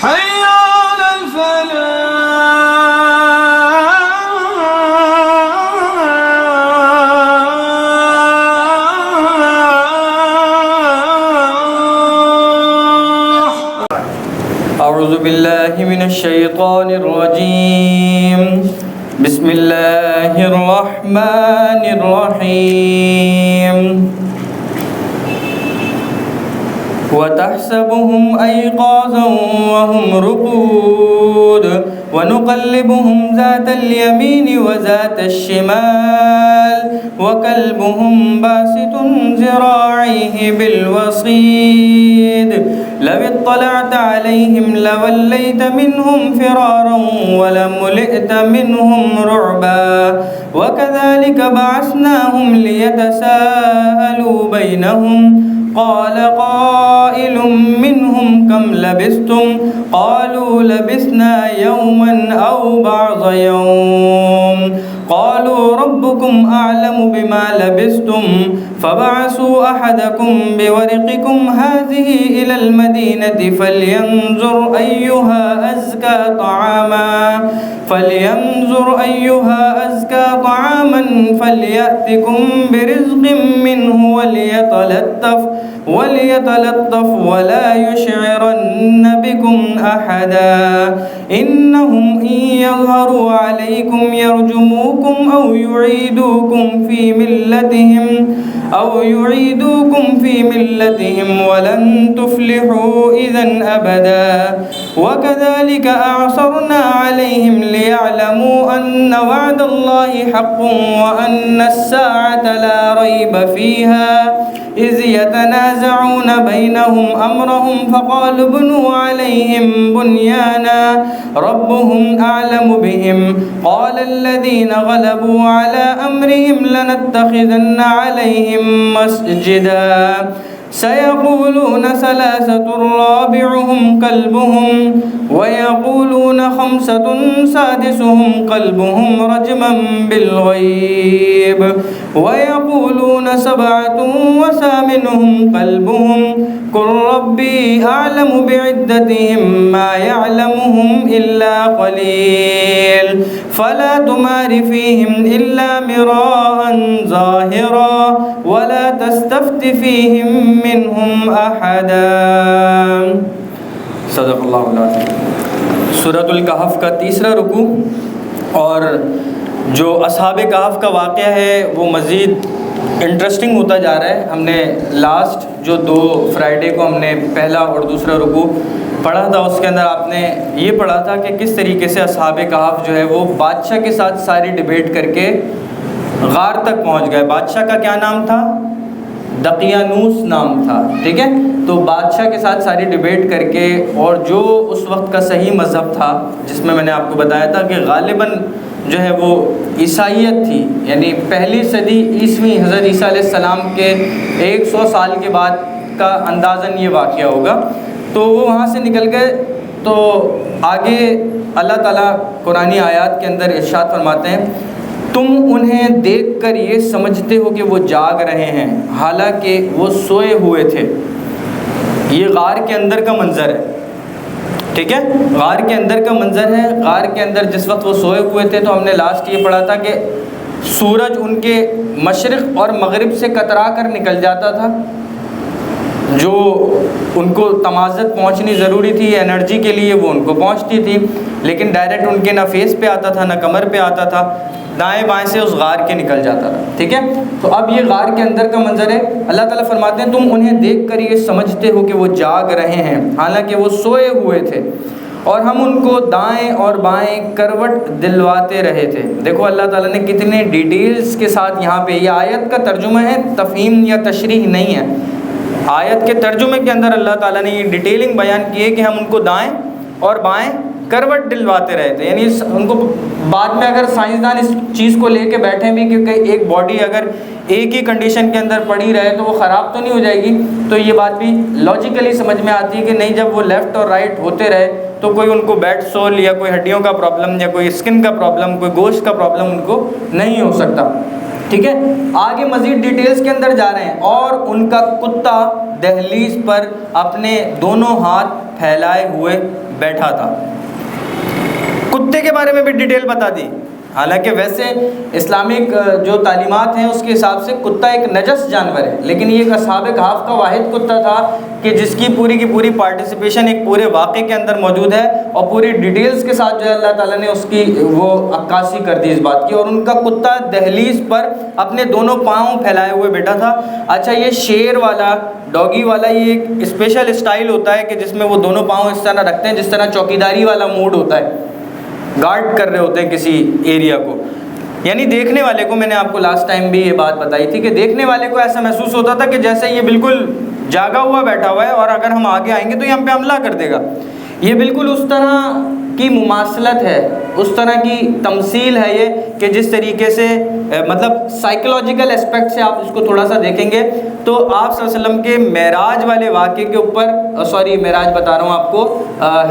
حي على الفلاح. أعوذ بالله من الشيطان الرجيم. بسم الله الرحمن الرحيم. وتحسبهم أيقاظا وهم رقود ونقلبهم ذات اليمين وذات الشمال وكلبهم باسط ذراعيه بالوصيد لو اطلعت عليهم لوليت منهم فرارا ولملئت منهم رعبا وكذلك بعثناهم ليتساءلوا بينهم قال قائل منهم كم لبثتم قالوا لبثنا يوما أو بعض يوم قالوا ربكم أعلم بما لبثتم فبعثوا أحدكم بورقكم هذه إلى المدينة فلينظر أيها أزكى طعاما فليأتكم برزق منه وليتلطف ولا يشعرن بكم أحدا إنهم إن يظهروا عليكم يرجموكم أو يعيدوكم في ملتهم ولن تفلحوا إذا أبدا وكذلك أعثرنا عليهم ليعلموا أن وعد الله حق وأن الساعة لا ريب فيها إذ يتنازعون بينهم أمرهم فقالوا ابنوا عليهم بنيانا ربهم أعلم بهم قال الذين غلبوا على أمرهم لنتخذن عليهم مسجدا سيقولون ثلاثة رابعهم كلبهم ويقولون خمسة سادسهم كلبهم رجما بالغيب ويقولون سبعة وثامنهم كلبهم قل ربي أعلم بعدتهم ما يعلمهم إلا قليل فلا تمار فيهم إلا مراء ظاهرا ولا تستفت فيهم منهم أحدا. صدق اللہ العظیم. سورۃ الکہف کا تیسرا رکوع اور جو اصحاب کہف کا واقعہ ہے وہ مزید انٹرسٹنگ ہوتا جا رہا ہے. ہم نے لاسٹ جو 2 فرائیڈے کو ہم نے پہلا اور دوسرا رکوع پڑھا تھا، اس کے اندر آپ نے یہ پڑھا تھا کہ کس طریقے سے اصحاب کہف جو ہے وہ بادشاہ کے ساتھ ساری ڈیبیٹ کر کے غار تک پہنچ گئے. بادشاہ کا کیا نام تھا؟ دقیانوس نام تھا. ٹھیک ہے، تو بادشاہ کے ساتھ ساری ڈیبیٹ کر کے اور جو اس وقت کا صحیح مذہب تھا جس میں نے آپ کو بتایا تھا کہ غالباً جو ہے وہ عیسائیت تھی، یعنی پہلی صدی عیسوی حضرت عیسیٰ علیہ السلام کے 100 سال کے بعد کا اندازاً یہ واقعہ ہوگا. تو وہ وہاں سے نکل گئے. تو آگے اللہ تعالیٰ قرآنی آیات کے اندر ارشاد فرماتے ہیں تم انہیں دیکھ کر یہ سمجھتے ہو کہ وہ جاگ رہے ہیں حالانکہ وہ سوئے ہوئے تھے. یہ غار کے اندر کا منظر ہے. ٹھیک ہے، غار کے اندر کا منظر ہے. غار کے اندر جس وقت وہ سوئے ہوئے تھے تو ہم نے لاسٹ یہ پڑھا تھا کہ سورج ان کے مشرق اور مغرب سے کترا کر نکل جاتا تھا. جو ان کو تمازت پہنچنی ضروری تھی انرجی کے لیے وہ ان کو پہنچتی تھی، لیکن ڈائریکٹ ان کے نہ فیس پہ آتا تھا نہ کمر پہ آتا تھا، دائیں بائیں سے اس غار کے نکل جاتا تھا. ٹھیک ہے، تو اب یہ غار کے اندر کا منظر ہے. اللہ تعالیٰ فرماتے ہیں تم انہیں دیکھ کر یہ سمجھتے ہو کہ وہ جاگ رہے ہیں حالانکہ وہ سوئے ہوئے تھے اور ہم ان کو دائیں اور بائیں کروٹ دلواتے رہے تھے. دیکھو اللہ تعالیٰ نے کتنے ڈیٹیلز کے ساتھ یہاں پہ، یہ آیت کا ترجمہ ہے، تفہیم یا تشریح نہیں ہے. آیت کے ترجمے کے اندر اللہ تعالیٰ نے یہ ڈیٹیلنگ بیان کی ہے کہ ہم ان کو دائیں اور بائیں کروٹ دلواتے رہے تھے. یعنی ان کو بعد میں اگر سائنسدان اس چیز کو لے کے بیٹھیں بھی کیونکہ ایک باڈی اگر ایک ہی کنڈیشن کے اندر پڑی رہے تو وہ خراب تو نہیں ہو جائے گی، تو یہ بات بھی لاجیکلی سمجھ میں آتی ہے کہ نہیں، جب وہ لیفٹ اور رائٹ ہوتے رہے تو کوئی ان کو بیڈ سول یا کوئی ہڈیوں کا پرابلم یا کوئی اسکن کا پرابلم، کوئی گوشت کا پرابلم ان کو نہیں ہو سکتا. ٹھیک ہے، آگے مزید ڈیٹیلز کے اندر جا رہے ہیں. اور ان کا کتا دہلیز پر اپنے دونوں ہاتھ پھیلائے ہوئے بیٹھا تھا. کتے کے بارے میں بھی ڈیٹیل بتا دی. حالانکہ ویسے اسلامک جو تعلیمات ہیں اس کے حساب سے کتا ایک نجس جانور ہے، لیکن یہ ایک اصحاب کہف کا واحد کتا تھا کہ جس کی پوری پارٹیسپیشن ایک پورے واقعے کے اندر موجود ہے، اور پوری ڈیٹیلز کے ساتھ جو ہے اللہ تعالیٰ نے اس کی وہ عکاسی کر دی اس بات کی. اور ان کا کتا دہلیز پر اپنے دونوں پاؤں پھیلائے ہوئے بیٹھا تھا. اچھا، یہ شیر والا، ڈاگی والا، یہ ایک اسپیشل اسٹائل ہوتا ہے کہ جس میں وہ دونوں پاؤں اس طرح رکھتے ہیں جس طرح چوکیداری والا موڈ ہوتا ہے، گارڈ کر رہے ہوتے ہیں کسی ایریا کو. یعنی دیکھنے والے کو، میں نے آپ کو لاسٹ ٹائم بھی یہ بات بتائی تھی کہ دیکھنے والے کو ایسا محسوس ہوتا تھا کہ جیسے یہ بالکل جاگا ہوا بیٹھا ہوا ہے اور اگر ہم آگے آئیں گے تو یہ ہم پہ حملہ کر دے گا. یہ بالکل اس طرح کی مماثلت ہے، اس طرح کی تمثیل ہے یہ کہ جس طریقے سے مطلب سائیکولوجیکل اسپیکٹ سے آپ اس کو تھوڑا سا دیکھیں گے تو آپ صلی اللہ علیہ وسلم کے معراج والے واقعے کے اوپر، معراج بتا رہا ہوں آپ کو،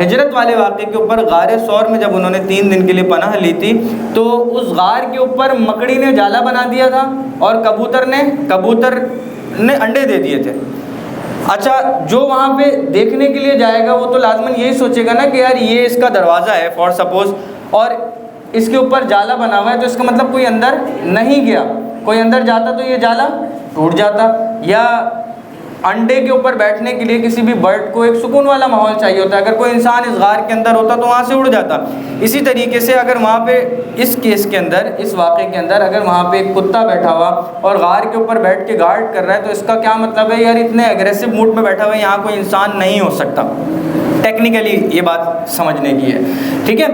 ہجرت والے واقعے کے اوپر، غار ثور میں جب انہوں نے 3 دن کے لیے پناہ لی تھی تو اس غار کے اوپر مکڑی نے جالا بنا دیا تھا اور کبوتر نے انڈے دے دیے تھے. اچھا، جو وہاں پہ دیکھنے کے لیے جائے گا وہ تو لازماً یہی سوچے گا نا کہ یار یہ اس کا دروازہ ہے فار سپوز، اور اس کے اوپر جالا بنا ہوا ہے تو اس کا مطلب کوئی اندر نہیں گیا. کوئی اندر جاتا تو یہ جالا ٹوٹ جاتا. یا انڈے کے اوپر بیٹھنے کے لیے کسی بھی برڈ کو ایک سکون والا ماحول چاہیے ہوتا ہے، اگر کوئی انسان اس غار کے اندر ہوتا تو وہاں سے اڑ جاتا. اسی طریقے سے اگر وہاں پہ اس کیس کے اندر، اس واقعے کے اندر اگر وہاں پہ ایک کتا بیٹھا ہوا اور غار کے اوپر بیٹھ کے گارڈ کر رہا ہے تو اس کا کیا مطلب ہے؟ یار اتنے ایگریسو موڈ میں بیٹھا ہوا ہے، یہاں کوئی انسان نہیں ہو سکتا. ٹیکنیکلی یہ بات سمجھنے کی ہے. ٹھیک ہے،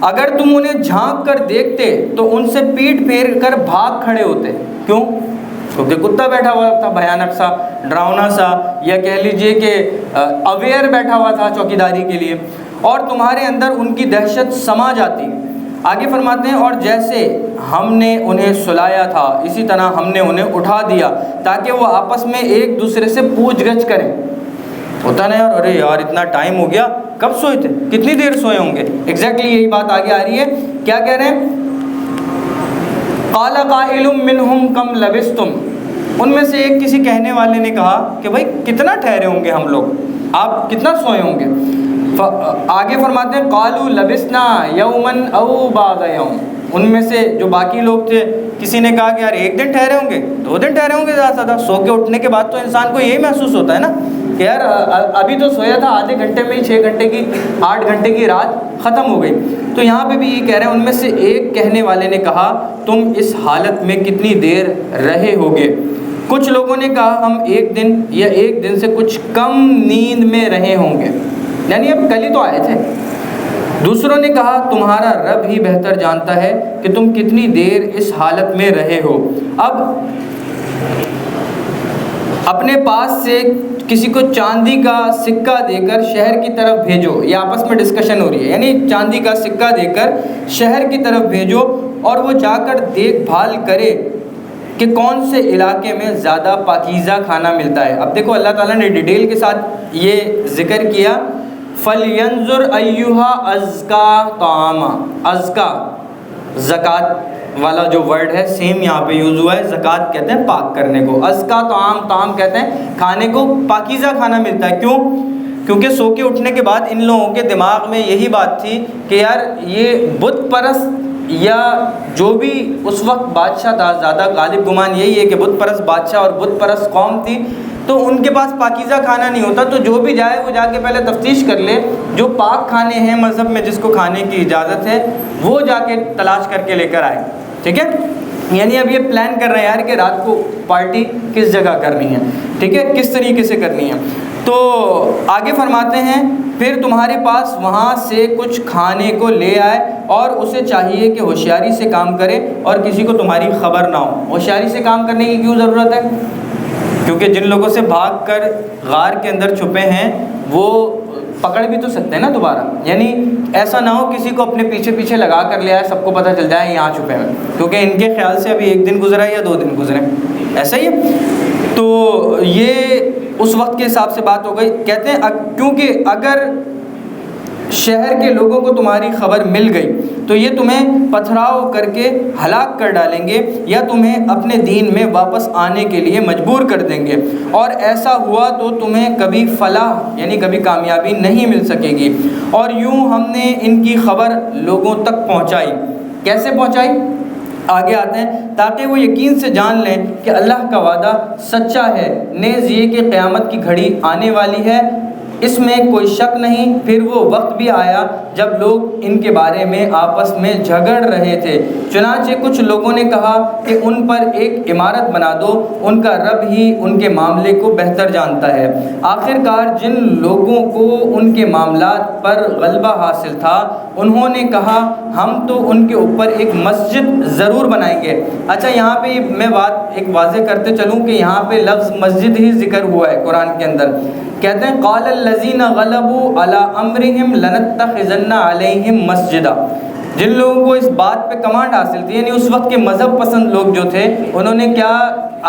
اگر تم انہیں جھانک کر دیکھتے تو ان سے پیٹ پھیر کر بھاگ کھڑے ہوتے. کیوں؟ کیونکہ کتا بیٹھا ہوا تھا، بھیانک سا، ڈراؤنا سا، یا کہہ لیجئے کہ اویئر بیٹھا ہوا تھا چوکیداری کے لیے، اور تمہارے اندر ان کی دہشت سما جاتی. آگے فرماتے ہیں، اور جیسے ہم نے انہیں سلایا تھا اسی طرح ہم نے انہیں اٹھا دیا تاکہ وہ آپس میں ایک دوسرے سے پوچھ گچھ کریں. ہوتا نا یار، ارے یار اتنا ٹائم ہو گیا، کب سوئے تھے، کتنی دیر سوئے ہوں گے. ایگزیکٹلی یہی بات آگے آ رہی ہے. کیا کہہ رہے ہیں؟ قال قائل منہم کم لبثتم، ان میں سے ایک کسی کہنے والے نے کہا کہ بھائی کتنا ٹھہرے ہوں گے ہم لوگ، آپ کتنا سوئے ہوں گے. آگے فرماتے ہیں قالوا لبثنا یوما او بعض یوم، ان میں سے جو باقی لوگ تھے کسی نے کہا کہ یار 1 دن ٹھہرے ہوں گے، 2 دن ٹھہرے ہوں گے، زیادہ سے زیادہ. سو کے اٹھنے کے بعد تو انسان کو یہی محسوس ہوتا ہے نا کہ یار ابھی تو سویا تھا آدھے گھنٹے میں ہی 6 گھنٹے کی 8 گھنٹے کی رات ختم ہو گئی. تو یہاں پہ بھی یہ کہہ رہے ہیں، ان میں سے ایک کہنے والے نے کہا تم اس حالت میں کتنی دیر رہے ہوگے. کچھ لوگوں نے کہا ہم 1 دن یا 1 دن سے کچھ کم نیند میں رہے ہوں گے، یعنی اب کل ہی تو آئے تھے. دوسروں نے کہا تمہارا رب ہی بہتر جانتا ہے کہ تم کتنی دیر اس حالت میں رہے ہو. اب اپنے پاس سے کسی کو چاندی کا سکہ دے کر شہر کی طرف بھیجو. یہ آپس میں ڈسکشن ہو رہی ہے، یعنی چاندی کا سکہ دے کر شہر کی طرف بھیجو اور وہ جا کر دیکھ بھال کرے کہ کون سے علاقے میں زیادہ پاکیزہ کھانا ملتا ہے. اب دیکھو اللہ تعالیٰ نے ڈیٹیل کے ساتھ یہ ذکر کیا، فَلْيَنْظُرْ أَيُّهَا أَزْكَى طَعَامًا. ازکا زکوٰۃ والا جو ورڈ ہے سیم یہاں پہ یوز ہوا ہے. زکوٰۃ کہتے ہیں پاک کرنے کو، ازکا طعام کہتے ہیں کھانے کو پاکیزہ کھانا ملتا ہے. کیوں؟ کیونکہ سو کے اٹھنے کے بعد ان لوگوں کے دماغ میں یہی بات تھی کہ یار یہ بت پرست یا جو بھی اس وقت بادشاہ تھا، زیادہ غالب گمان یہی ہے کہ بت پرست بادشاہ اور بت پرست قوم تھی، تو ان کے پاس پاکیزہ کھانا نہیں ہوتا. تو جو بھی جائے وہ جا کے پہلے تفتیش کر لے، جو پاک کھانے ہیں مذہب میں جس کو کھانے کی اجازت ہے وہ جا کے تلاش کر کے لے کر آئے. ٹھیک ہے، یعنی اب یہ پلان کر رہے ہیں یار کہ رات کو پارٹی کس جگہ کرنی ہے، ٹھیک ہے، کس طریقے سے کرنی ہے. تو آگے فرماتے ہیں پھر تمہارے پاس وہاں سے کچھ کھانے کو لے آئے اور اسے چاہیے کہ ہوشیاری سے کام کرے اور کسی کو تمہاری خبر نہ ہو. ہوشیاری سے کام کرنے کی کیوں ضرورت ہے؟ کیونکہ جن لوگوں سے بھاگ کر غار کے اندر چھپے ہیں وہ پکڑ بھی تو سکتے ہیں نا دوبارہ. یعنی ایسا نہ ہو کسی کو اپنے پیچھے پیچھے لگا کر لے آئے، سب کو پتہ چل جائے یہاں چھپے ہیں، کیونکہ ان کے خیال سے ابھی 1 دن گزرا ہے یا 2 دن گزرے، ایسا ہی ہے. تو یہ اس وقت کے حساب سے بات ہو گئی. کہتے ہیں کیونکہ اگر شہر کے لوگوں کو تمہاری خبر مل گئی تو یہ تمہیں پتھراؤ کر کے ہلاک کر ڈالیں گے یا تمہیں اپنے دین میں واپس آنے کے لیے مجبور کر دیں گے، اور ایسا ہوا تو تمہیں کبھی فلاح یعنی کبھی کامیابی نہیں مل سکے گی۔ اور یوں ہم نے ان کی خبر لوگوں تک پہنچائی۔ کیسے پہنچائی؟ آگے آتے ہیں، تاکہ وہ یقین سے جان لیں کہ اللہ کا وعدہ سچا ہے، نیز یہ کہ قیامت کی گھڑی آنے والی ہے، اس میں کوئی شک نہیں۔ پھر وہ وقت بھی آیا جب لوگ ان کے بارے میں آپس میں جھگڑ رہے تھے، چنانچہ کچھ لوگوں نے کہا کہ ان پر ایک عمارت بنا دو، ان کا رب ہی ان کے معاملے کو بہتر جانتا ہے۔ آخرکار جن لوگوں کو ان کے معاملات پر غلبہ حاصل تھا انہوں نے کہا ہم تو ان کے اوپر ایک مسجد ضرور بنائیں گے۔ اچھا، یہاں پہ میں بات ایک واضح کرتے چلوں کہ یہاں پہ لفظ مسجد ہی ذکر ہوا ہے قرآن کے اندر۔ کہتے ہیں قال الذین غلبوا علی امرہم لنتخذن علیہم مسجدا۔ جن لوگوں کو اس بات پہ کمانڈ حاصل تھی، یعنی اس وقت کے مذہب پسند لوگ جو تھے، انہوں نے کیا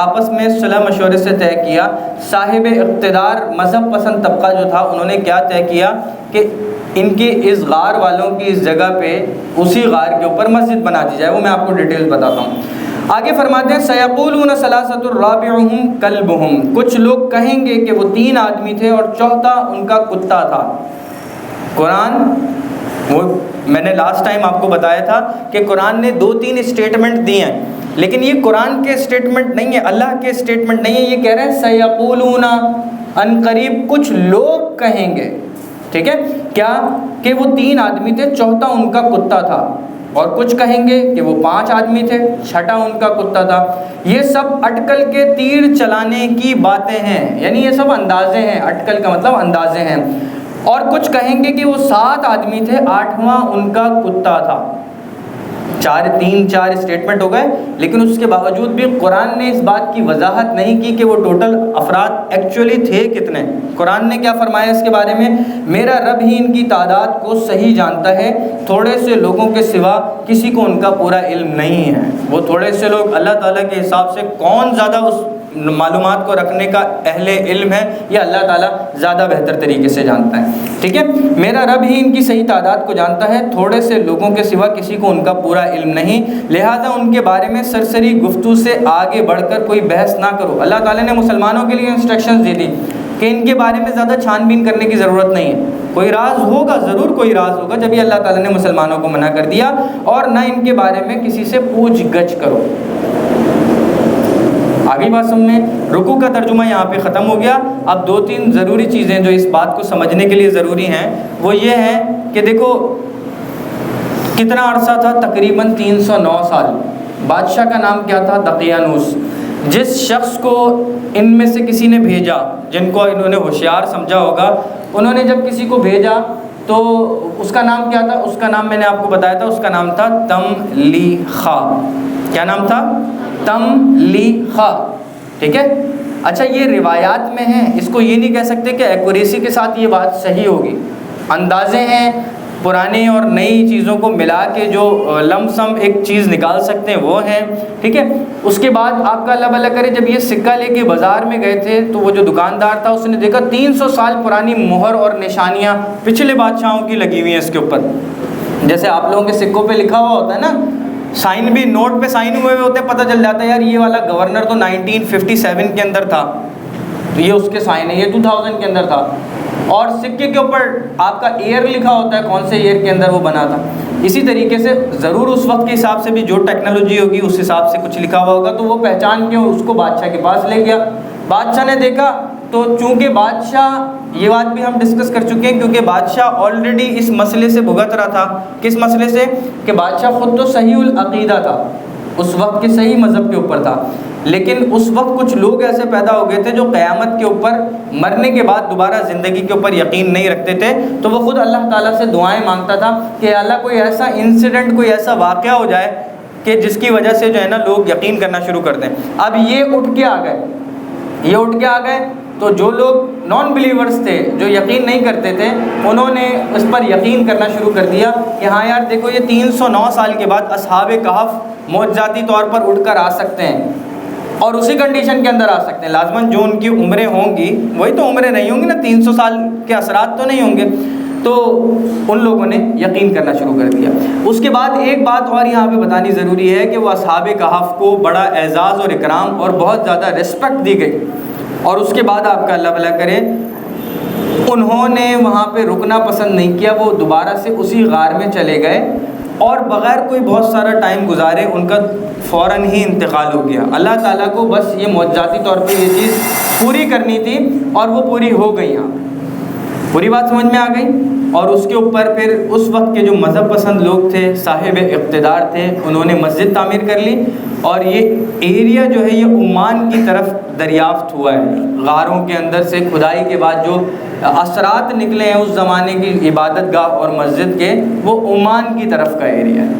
آپس میں صلح مشورے سے طے کیا، صاحب اقتدار مذہب پسند طبقہ جو تھا انہوں نے کیا طے کیا کہ ان کے اس غار والوں کی اس جگہ پہ اسی غار کے اوپر مسجد بنا دی جائے۔ وہ میں آپ کو ڈیٹیلز بتاتا ہوں۔ آگے فرماتے ہیں سیقولون ثلاثۃ رابعہم کلبہم، کچھ لوگ کہیں گے کہ وہ 3 آدمی تھے اور چوتھا ان کا کتا تھا۔ قرآن، وہ میں نے لاسٹ ٹائم آپ کو بتایا تھا کہ قرآن نے 2-3 اسٹیٹمنٹ دیے ہیں، لیکن یہ قرآن کے اسٹیٹمنٹ نہیں ہے، اللہ کے اسٹیٹمنٹ نہیں ہے۔ یہ کہہ رہے ہیں سیقولون، ان قریب کچھ لوگ کہیں گے، ٹھیک ہے، کیا کہ وہ 3 آدمی تھے، چوتھا ان کا کتا تھا، اور کچھ کہیں گے کہ وہ 5 آدمی تھے، چھٹا ان کا کتا تھا۔ یہ سب اٹکل کے تیر چلانے کی باتیں ہیں، یعنی یہ سب اندازے ہیں، اٹکل کا مطلب اندازے ہیں۔ اور کچھ کہیں گے کہ وہ 7 آدمی تھے، 8واں ان کا کتا تھا۔ 4 اسٹیٹمنٹ ہو گئے، لیکن اس کے باوجود بھی قرآن نے اس بات کی وضاحت نہیں کی کہ وہ ٹوٹل افراد ایکچولی تھے کتنے۔ قرآن نے کیا فرمایا اس کے بارے میں؟ میرا رب ہی ان کی تعداد کو صحیح جانتا ہے، تھوڑے سے لوگوں کے سوا کسی کو ان کا پورا علم نہیں ہے۔ وہ تھوڑے سے لوگ اللہ تعالیٰ کے حساب سے کون زیادہ اس معلومات کو رکھنے کا اہل علم ہے، یہ اللہ تعالیٰ زیادہ بہتر طریقے سے جانتا ہے، ٹھیک ہے۔ میرا رب ہی ان کی صحیح تعداد کو جانتا ہے، تھوڑے سے لوگوں کے سوا کسی کو ان کا پورا علم نہیں، لہٰذا ان کے بارے میں سرسری گفتگو سے آگے بڑھ کر کوئی بحث نہ کرو۔ اللہ تعالیٰ نے مسلمانوں کے لیے انسٹرکشنز دی تھی کہ ان کے بارے میں زیادہ چھان بین کرنے کی ضرورت نہیں ہے، کوئی راز ہوگا، ضرور کوئی راز ہوگا، جب یہ اللہ تعالیٰ نے مسلمانوں کو منع کر دیا، اور نہ ان کے بارے میں کسی سے پوچھ گچھ کرو۔ آگے بات سمجھیں، رکوع کا ترجمہ یہاں پہ ختم ہو گیا۔ اب 2-3 ضروری چیزیں جو اس بات کو سمجھنے کے لیے ضروری ہیں وہ یہ ہیں کہ دیکھو کتنا عرصہ تھا، تقریباً 309 سال۔ بادشاہ کا نام کیا تھا؟ دقیانوس۔ جس شخص کو ان میں سے کسی نے بھیجا، جن کو انہوں نے ہوشیار سمجھا ہوگا، انہوں نے جب کسی کو بھیجا تو اس کا نام کیا تھا؟ اس کا نام میں نے آپ کو بتایا تھا، اس کا نام تھا تملیخا۔ کیا نام تھا؟ تملیخا، ٹھیک ہے۔ اچھا، یہ روایات میں ہیں، اس کو یہ نہیں کہہ سکتے کہ ایکوریسی کے ساتھ یہ بات صحیح ہوگی، اندازے ہیں، پرانی اور نئی چیزوں کو ملا کے جو لم سم ایک چیز نکال سکتے ہیں وہ ہیں، ٹھیک ہے۔ اس کے بعد آپ کا اللہ بھلا کرے، جب یہ سکہ لے کے بازار میں گئے تھے تو وہ جو دکاندار تھا اس نے دیکھا 300 سال پرانی مہر اور نشانیاں پچھلے بادشاہوں کی لگی ہوئی ہیں اس کے اوپر۔ جیسے آپ لوگوں کے سکوں پہ لکھا ہوا ہوتا ہے نا، سائن بھی نوٹ پہ سائن ہوئے ہوتے ہیں، پتہ چل جاتا ہے یار یہ والا گورنر تو 1957 کے اندر تھا، تو یہ اس کے سائن ہے، یہ 2000 کے اندر تھا۔ اور سکے کے اوپر آپ کا ایئر لکھا ہوتا ہے، کون سے ایئر کے اندر وہ بنا تھا۔ اسی طریقے سے ضرور اس وقت کے حساب سے بھی جو ٹیکنالوجی ہوگی اس حساب سے کچھ لکھا ہوا ہوگا، تو وہ پہچان کے اس کو بادشاہ کے پاس لے گیا۔ بادشاہ نے دیکھا تو چونکہ بادشاہ، یہ بات بھی ہم ڈسکس کر چکے ہیں، کیونکہ بادشاہ آلریڈی اس مسئلے سے بھگت رہا تھا۔ کس مسئلے سے؟ کہ بادشاہ خود تو صحیح العقیدہ تھا، اس وقت کے صحیح مذہب کے اوپر تھا، لیکن اس وقت کچھ لوگ ایسے پیدا ہو گئے تھے جو قیامت کے اوپر، مرنے کے بعد دوبارہ زندگی کے اوپر یقین نہیں رکھتے تھے، تو وہ خود اللہ تعالیٰ سے دعائیں مانگتا تھا کہ اللہ کوئی ایسا انسیڈنٹ، کوئی ایسا واقعہ ہو جائے کہ جس کی وجہ سے جو ہے نا لوگ یقین کرنا شروع کر دیں۔ اب یہ اٹھ کے آ گئے، تو جو لوگ نان بلیورز تھے، جو یقین نہیں کرتے تھے، انہوں نے اس پر یقین کرنا شروع کر دیا کہ ہاں یار دیکھو یہ 309 سال کے بعد اصحاب کہف معجزاتی طور پر اٹھ کر آ سکتے ہیں، اور اسی کنڈیشن کے اندر آ سکتے ہیں۔ لازماً جو ان کی عمریں ہوں گی وہی تو عمریں نہیں ہوں گی نا، 300 سال کے اثرات تو نہیں ہوں گے۔ تو ان لوگوں نے یقین کرنا شروع کر دیا۔ اس کے بعد ایک بات اور یہاں پہ بتانی ضروری ہے کہ وہ اصحاب کہف کو بڑا اعزاز اور اکرام اور بہت زیادہ رسپیکٹ دی گئی، اور اس کے بعد آپ کا اللہ بھلا کرے انہوں نے وہاں پہ رکنا پسند نہیں کیا، وہ دوبارہ سے اسی غار میں چلے گئے اور بغیر کوئی بہت سارا ٹائم گزارے ان کا فوراً ہی انتقال ہو گیا۔ اللہ تعالیٰ کو بس یہ معجزاتی طور پہ یہ چیز پوری کرنی تھی اور وہ پوری ہو گئی۔ یہاں پوری بات سمجھ میں آ گئی۔ اور اس کے اوپر پھر اس وقت کے جو مذہب پسند لوگ تھے، صاحب اقتدار تھے، انہوں نے مسجد تعمیر کر لی، اور یہ ایریا جو ہے یہ عمان کی طرف دریافت ہوا ہے۔ غاروں کے اندر سے کھدائی کے بعد جو اثرات نکلے ہیں اس زمانے کی عبادت گاہ اور مسجد کے، وہ عمان کی طرف کا ایریا ہے۔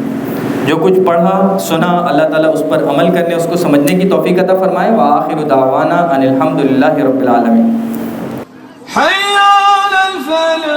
جو کچھ پڑھا سنا اللہ تعالیٰ اس پر عمل کرنے، اس کو سمجھنے کی توفیق عطا فرمائے۔ وآخر دعوانا ان الحمد للہ رب العالمین۔ حي على الفلاح